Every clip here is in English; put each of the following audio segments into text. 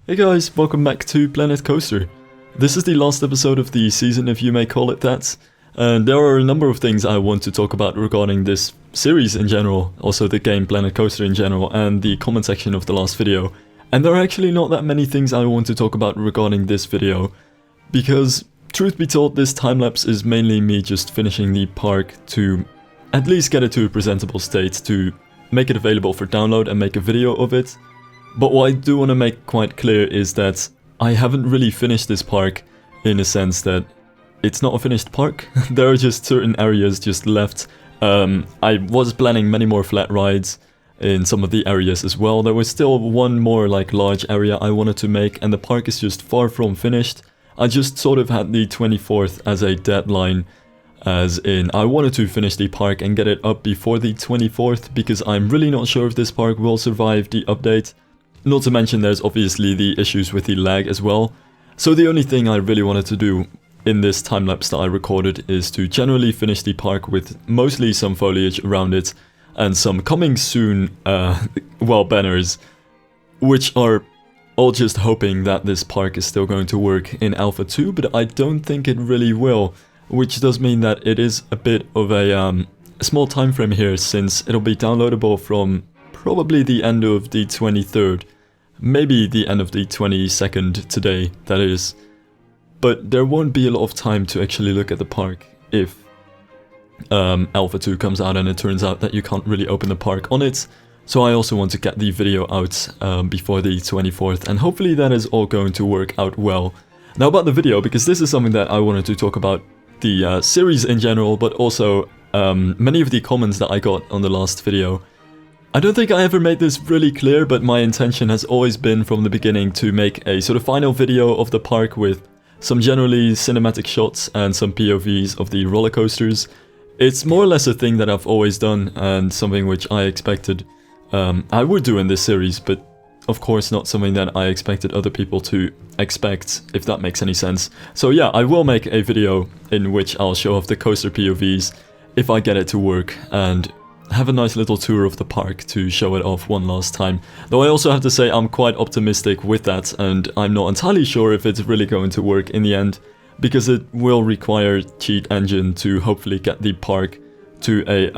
Hey guys, welcome back to Planet Coaster. This is the last episode of the season, if you may call it that, and there are a number of things I want to talk about regarding this series in general, also the game Planet Coaster in general, and the comment section of the last video. And there are actually not that many things I want to talk about regarding this video, because truth be told, this time-lapse is mainly me just finishing the park to at least get it to a presentable state, to make it available for download and make a video of it. But what I do want to make quite clear is that I haven't really finished this park in a sense that it's not a finished park. There are just certain areas just left. I was planning many more flat rides in some of the areas as well. There was still one more like large area I wanted to make, and the park is just far from finished. I just sort of had the 24th as a deadline, as in I wanted to finish the park and get it up before the 24th, because I'm really not sure if this park will survive the update. Not to mention there's obviously the issues with the lag as well. So the only thing I really wanted to do in this time-lapse that I recorded is to generally finish the park with mostly some foliage around it and some coming soon, banners, which are all just hoping that this park is still going to work in Alpha 2, but I don't think it really will, which does mean that it is a bit of a small time frame here, since it'll be downloadable from probably the end of the 23rd, maybe the end of the 22nd today, that is. But there won't be a lot of time to actually look at the park if Alpha 2 comes out and it turns out that you can't really open the park on it. So I also want to get the video out before the 24th, and hopefully that is all going to work out well. Now about the video, because this is something that I wanted to talk about the series in general, but also many of the comments that I got on the last video. I don't think I ever made this really clear, but my intention has always been from the beginning to make a sort of final video of the park with some generally cinematic shots and some POVs of the roller coasters. It's more or less a thing that I've always done, and something which I expected I would do in this series, but of course not something that I expected other people to expect, if that makes any sense. So yeah, I will make a video in which I'll show off the coaster POVs if I get it to work, and have a nice little tour of the park to show it off one last time. Though I also have to say I'm quite optimistic with that, and I'm not entirely sure if it's really going to work in the end, because it will require Cheat Engine to hopefully get the park to a,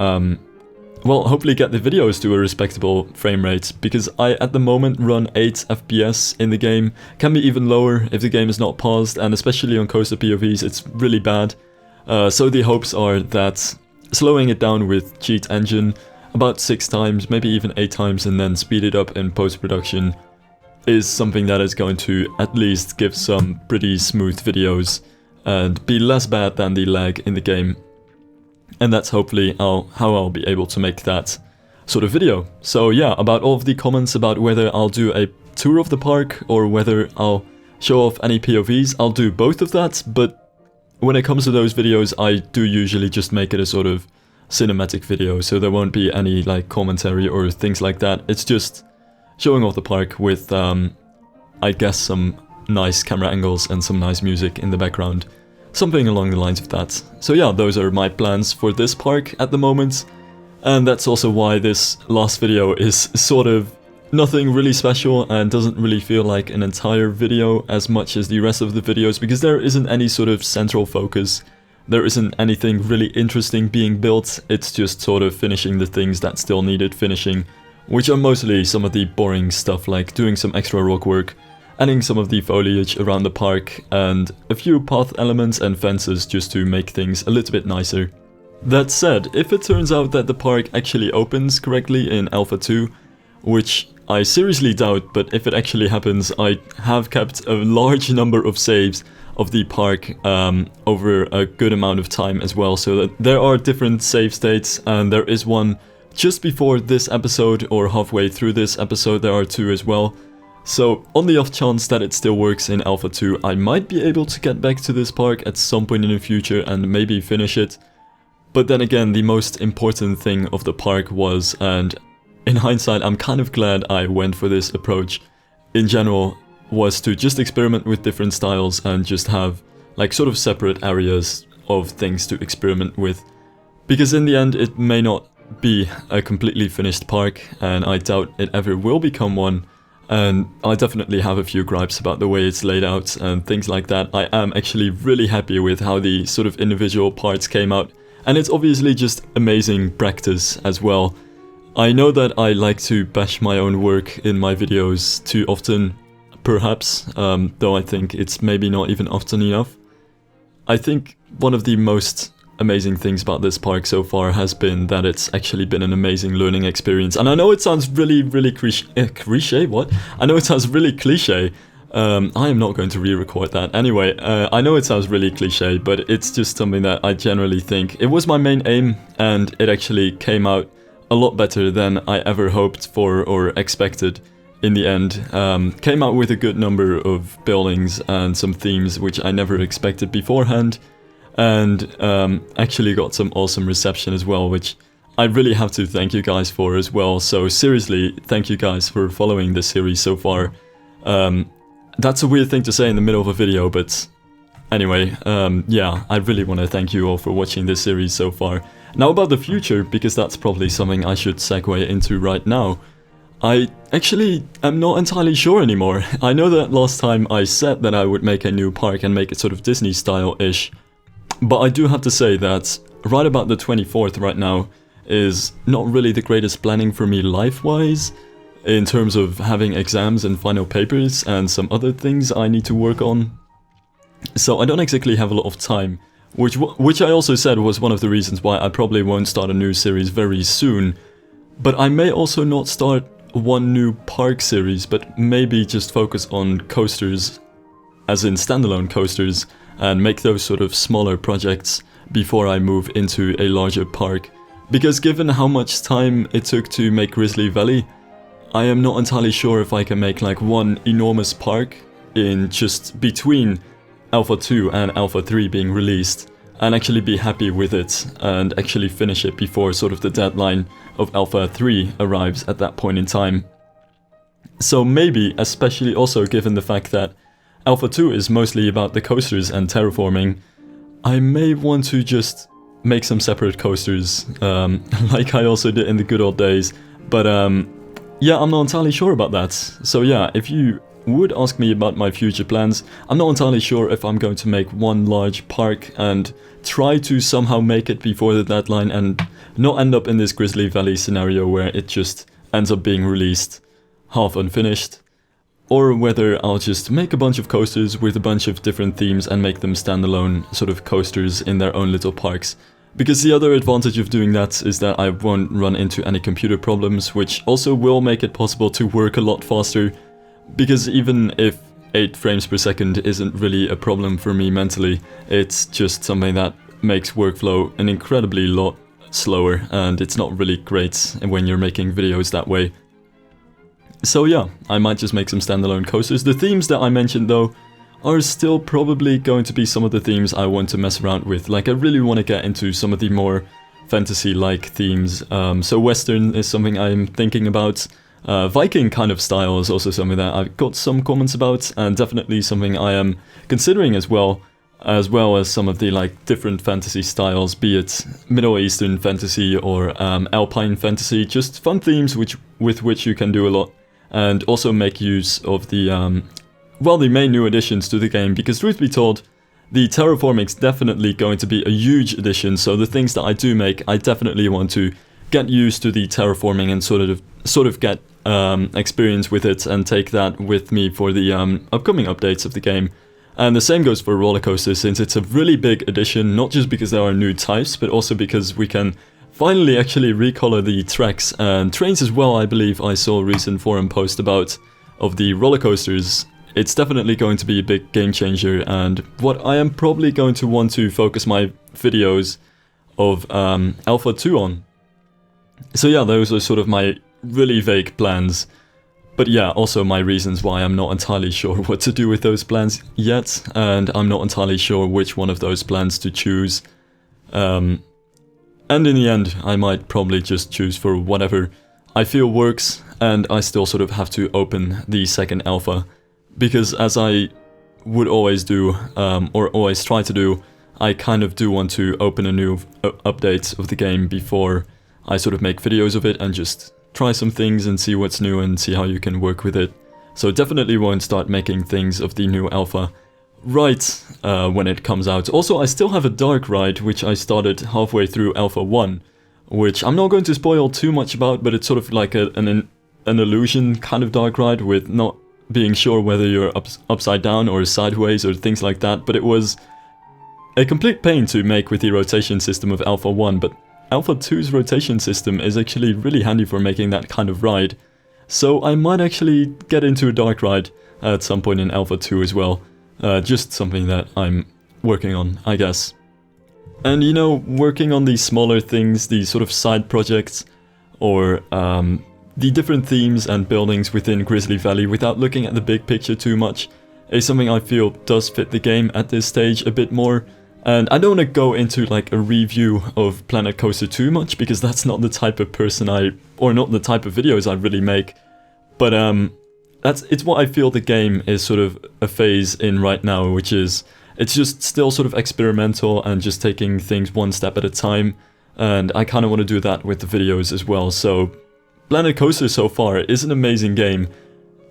hopefully get the videos to a respectable frame rate, because I at the moment run 8 FPS in the game, can be even lower if the game is not paused, and especially on coaster POVs it's really bad. So the hopes are that slowing it down with Cheat Engine about 6 times, maybe even 8 times, and then speed it up in post-production is something that is going to at least give some pretty smooth videos and be less bad than the lag in the game. And that's hopefully how I'll be able to make that sort of video. So yeah, about all of the comments about whether I'll do a tour of the park or whether I'll show off any POVs, I'll do both of that, but when it comes to those videos, I do usually just make it a sort of cinematic video, so there won't be any like commentary or things like that. It's just showing off the park with, I guess, some nice camera angles and some nice music in the background. Something along the lines of that. So yeah, those are my plans for this park at the moment. And that's also why this last video is sort of nothing really special and doesn't really feel like an entire video as much as the rest of the videos, because there isn't any sort of central focus. There isn't anything really interesting being built. It's just sort of finishing the things that still needed finishing, which are mostly some of the boring stuff like doing some extra rock work, adding some of the foliage around the park, and a few path elements and fences just to make things a little bit nicer. That said, if it turns out that the park actually opens correctly in Alpha 2, which I seriously doubt, but if it actually happens, I have kept a large number of saves of the park over a good amount of time as well, so that there are different save states, and there is one just before this episode or halfway through this episode. There are 2 as well. So on the off chance that it still works in Alpha 2, I might be able to get back to this park at some point in the future and maybe finish it. But then again, the most important thing of the park was, and in hindsight I'm kind of glad I went for this approach in general, was to just experiment with different styles and just have like sort of separate areas of things to experiment with. Because in the end it may not be a completely finished park, and I doubt it ever will become one, and I definitely have a few gripes about the way it's laid out and things like that. I am actually really happy with how the sort of individual parts came out, and it's obviously just amazing practice as well. I know that I like to bash my own work in my videos too often, perhaps, though I think it's maybe not even often enough. I think one of the most amazing things about this park so far has been that it's actually been an amazing learning experience. And I know it sounds really cliche, what? I know it sounds really cliche. I am not going to re-record that. Anyway, I know it sounds really cliche, but it's just something that I generally think. It was my main aim, and it actually came out a lot better than I ever hoped for or expected in the end. Came out with a good number of buildings and some themes which I never expected beforehand, and actually got some awesome reception as well, which I really have to thank you guys for as well. So seriously, thank you guys for following this series so far. That's a weird thing to say in the middle of a video, but anyway, yeah, I really want to thank you all for watching this series so far. Now about the future, because that's probably something I should segue into right now. I actually am not entirely sure anymore. I know that last time I said that I would make a new park and make it sort of Disney style-ish, but I do have to say that right about the 24th right now is not really the greatest planning for me life-wise, in terms of having exams and final papers and some other things I need to work on. So I don't exactly have a lot of time, which I also said was one of the reasons why I probably won't start a new series very soon. But I may also not start one new park series, but maybe just focus on coasters, as in standalone coasters, and make those sort of smaller projects before I move into a larger park. Because given how much time it took to make Grizzly Valley, I am not entirely sure if I can make like one enormous park in just between Alpha 2 and Alpha 3 being released, and actually be happy with it and actually finish it before sort of the deadline of Alpha 3 arrives at that point in time. So maybe, especially also given the fact that Alpha 2 is mostly about the coasters and terraforming, I may want to just make some separate coasters, like I also did in the good old days, but yeah, I'm not entirely sure about that. So yeah, if you would ask me about my future plans, I'm not entirely sure if I'm going to make one large park and try to somehow make it before the deadline and not end up in this Grizzly Valley scenario where it just ends up being released half unfinished, or whether I'll just make a bunch of coasters with a bunch of different themes and make them standalone sort of coasters in their own little parks. Because the other advantage of doing that is that I won't run into any computer problems, which also will make it possible to work a lot faster. Because even if 8 frames per second isn't really a problem for me mentally, it's just something that makes workflow an incredibly lot slower, and it's not really great when you're making videos that way. So yeah, I might just make some standalone coasters. The themes that I mentioned though are still probably going to be some of the themes I want to mess around with. Like I really want to get into some of the more fantasy-like themes. So Western is something I'm thinking about. Viking kind of style is also something that I've got some comments about, and definitely something I am considering as well as some of the like different fantasy styles, be it Middle Eastern fantasy or Alpine fantasy, just fun themes with which you can do a lot, and also make use of the well, the main new additions to the game, because truth be told, the terraforming's definitely going to be a huge addition, so the things that I do make, I definitely want to get used to the terraforming and sort of get experience with it and take that with me for the upcoming updates of the game. And the same goes for roller coasters, since it's a really big addition, not just because there are new types, but also because we can finally actually recolor the tracks and trains as well. I believe I saw a recent forum post about of the roller coasters. It's definitely going to be a big game changer, and what I am probably going to want to focus my videos of Alpha 2 on. So yeah, those are sort of my really vague plans. But yeah, also my reasons why I'm not entirely sure what to do with those plans yet, and I'm not entirely sure which one of those plans to choose. And in the end, I might probably just choose for whatever I feel works, and I still sort of have to open the second alpha. Because as I would always do, or always try to do, I kind of do want to open a new update of the game before I sort of make videos of it and just try some things and see what's new and see how you can work with it. So definitely won't start making things of the new alpha right when it comes out. Also, I still have a dark ride, which I started halfway through Alpha 1, which I'm not going to spoil too much about, but it's sort of like an illusion kind of dark ride with not being sure whether you're upside down or sideways or things like that, but it was a complete pain to make with the rotation system of Alpha 1, but Alpha 2's rotation system is actually really handy for making that kind of ride. So I might actually get into a dark ride at some point in Alpha 2 as well. Just something that I'm working on, I guess. And you know, working on these smaller things, these sort of side projects, or the different themes and buildings within Grizzly Valley without looking at the big picture too much, is something I feel does fit the game at this stage a bit more. And I don't want to go into like a review of Planet Coaster too much, because that's not the type of person or not the type of videos I really make. But it's what I feel the game is sort of a phase in right now, which is, it's just still sort of experimental and just taking things one step at a time. And I kind of want to do that with the videos as well. So Planet Coaster so far is an amazing game,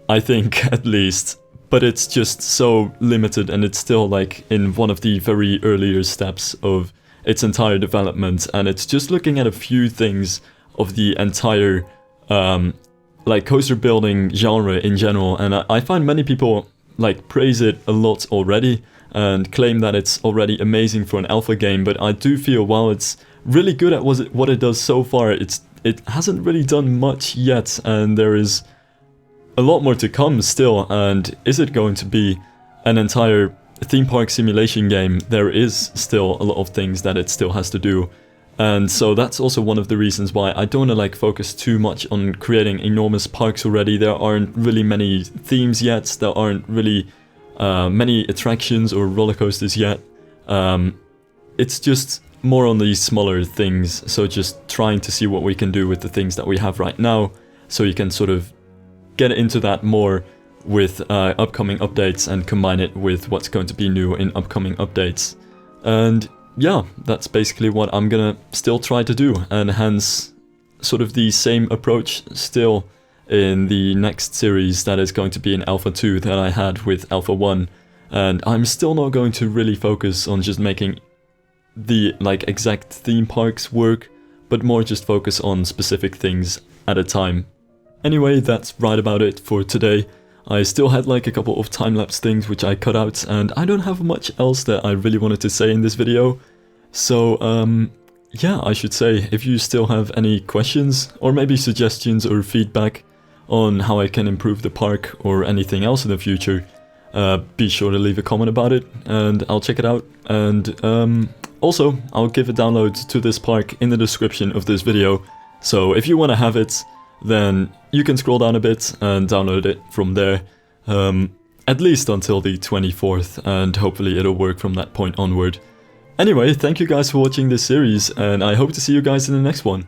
I think, at least. But it's just so limited, and it's still like in one of the very earlier steps of its entire development, and it's just looking at a few things of the entire like coaster building genre in general, and I find many people like praise it a lot already and claim that it's already amazing for an alpha game, but I do feel while it's really good at what it does so far, it hasn't really done much yet, and there is a lot more to come still. And is it going to be an entire theme park simulation game? There is still a lot of things that it still has to do. And so that's also one of the reasons why I don't want to like focus too much on creating enormous parks already. There aren't really many themes yet, there aren't really many attractions or roller coasters yet. It's just more on these smaller things, so just trying to see what we can do with the things that we have right now, so you can sort of get into that more with upcoming updates and combine it with what's going to be new in upcoming updates. And yeah, that's basically what I'm gonna still try to do, and hence sort of the same approach still in the next series that is going to be in Alpha 2 that I had with Alpha 1. And I'm still not going to really focus on just making the like exact theme parks work, but more just focus on specific things at a time. Anyway, that's right about it for today. I still had like a couple of time-lapse things which I cut out, and I don't have much else that I really wanted to say in this video. So, yeah, I should say, if you still have any questions, or maybe suggestions or feedback on how I can improve the park or anything else in the future, be sure to leave a comment about it, and I'll check it out. And also, I'll give a download to this park in the description of this video, so if you want to have it, then you can scroll down a bit and download it from there, at least until the 24th, and hopefully it'll work from that point onward. Anyway, thank you guys for watching this series, and I hope to see you guys in the next one.